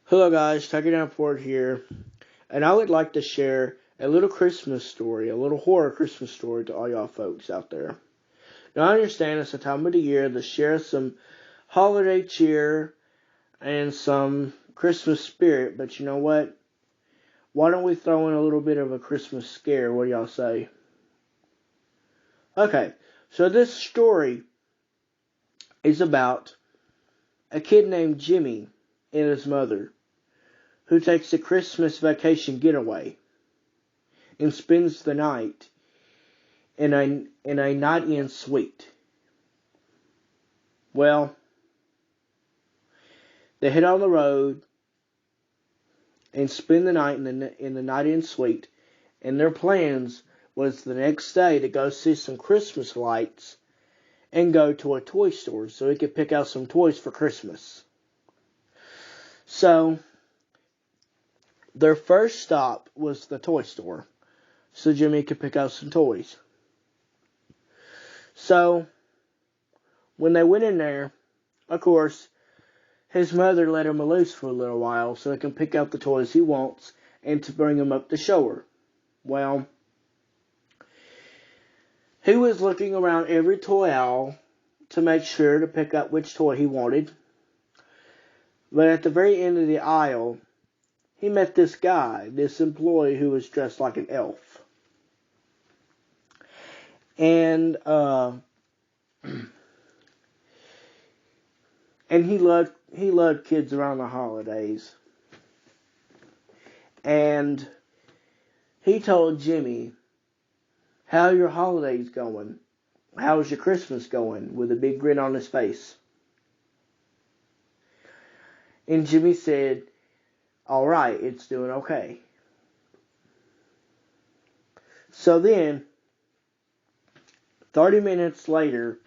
Hello guys, Tucker Downport here, and I would like to share a little Christmas story, a little horror Christmas story to all y'all folks out there. Now I understand it's the time of the year to share some holiday cheer and some Christmas spirit, but you know what? Why don't we throw in a little bit of a Christmas scare? What do y'all say? Okay, so this story is about a kid named Jimmy and his mother who takes a Christmas vacation getaway and spends the night in a night-in suite. Well, they head on the road and spend the night in the night-in suite, and their plans was the next day to go see some Christmas lights and go to a toy store so he could pick out some toys for Christmas. So, their first stop was the toy store so Jimmy could pick out some toys. So, when they went in there, of course, his mother let him loose for a little while so he can pick out the toys he wants and to bring them up to show her. Well, he was looking around every toy aisle to make sure to pick up which toy he wanted. But at the very end of the aisle, he met this guy, this employee who was dressed like an elf. And he loved kids around the holidays. And he told Jimmy, "How are your holidays going? How's your Christmas going?" with a big grin on his face. And Jimmy said, "All right, it's doing okay." So then, 30 minutes later,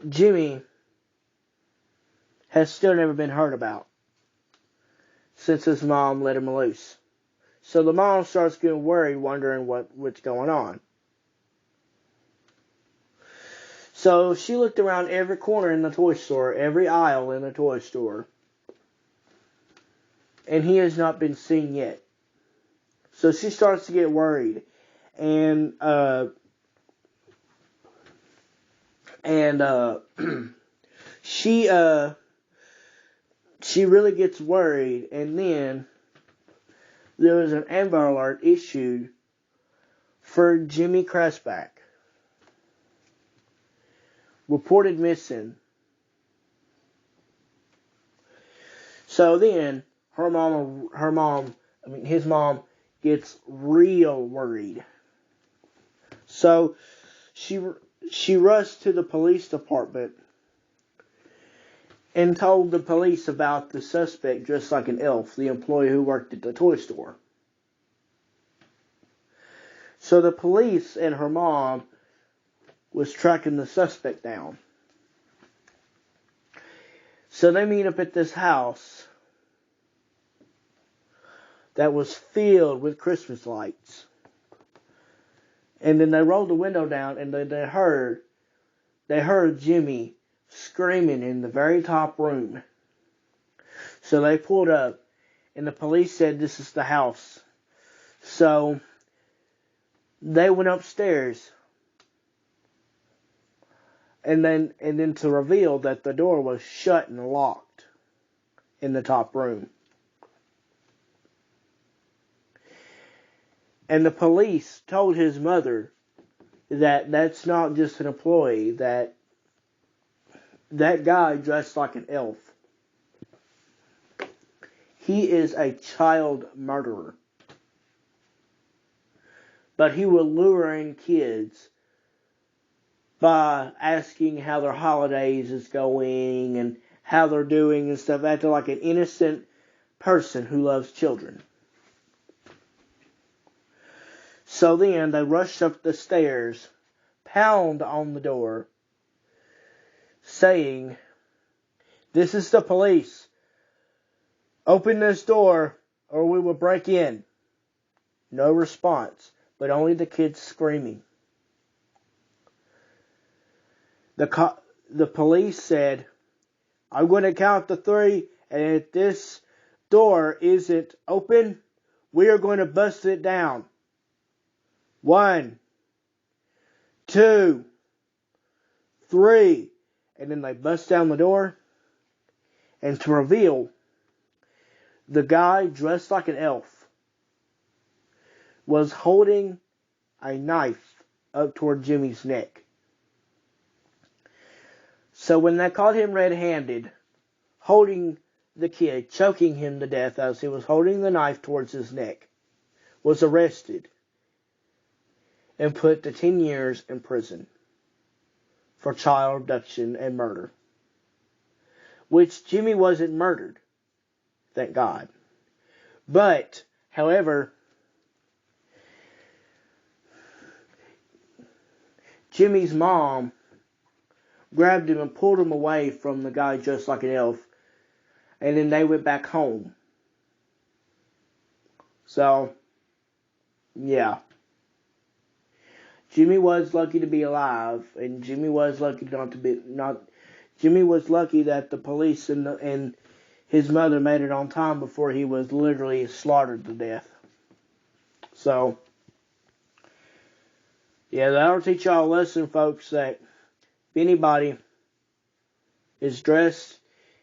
Jimmy has still never been heard about since his mom let him loose. So the mom starts getting worried, wondering what's going on. So she looked around every corner in the toy store, every aisle in the toy store, and he has not been seen yet. So she starts to get worried, and she really gets worried, and then there was an Amber Alert issued for Jimmy Cressback, reported missing. So then his mom gets real worried. So she rushed to the police department and told the police about the suspect dressed like an elf, the employee who worked at the toy store. So the police and her mom was tracking the suspect down. So they meet up at this house that was filled with Christmas lights. And then they rolled the window down, and they heard Jimmy screaming in the very top room. So they pulled up, and the police said this is the house. So they went upstairs, and then to reveal that the door was shut and locked in the top room. And the police told his mother that that's not just an employee, that guy dressed like an elf, he is a child murderer. But he will lure in kids by asking how their holidays is going and how they're doing and stuff, acting like an innocent person who loves children. So then they rushed up the stairs, pound on the door, saying, "This is the police. Open this door or we will break in." No response, but only the kids screaming. The police said, I'm going to count to 3, and if this door isn't open, we are going to bust it down. 1, 2, 3. And then they bust down the door. And to reveal, the guy dressed like an elf was holding a knife up toward Jimmy's neck. So when they caught him red-handed, holding the kid, choking him to death as he was holding the knife towards his neck, was arrested and put to 10 years in prison for child abduction and murder. Which Jimmy wasn't murdered, thank God. But, however, Jimmy's mom grabbed him and pulled him away from the guy dressed like an elf, and then they went back home. So, yeah. Jimmy was lucky to be alive, and Jimmy was lucky Jimmy was lucky that the police and his mother made it on time before he was literally slaughtered to death. So, yeah, that'll teach y'all a lesson, folks, that if anybody is dressed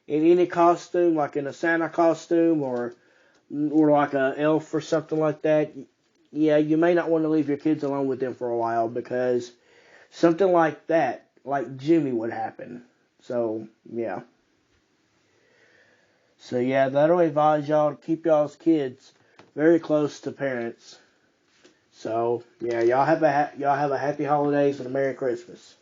in any costume, like in a Santa costume or like an elf or something like that, yeah, you may not want to leave your kids alone with them for a while, because something like that, like Jimmy, would happen. So, yeah. So, yeah, that'll advise y'all to keep y'all's kids very close to parents. So, yeah, y'all have a happy holidays and a Merry Christmas.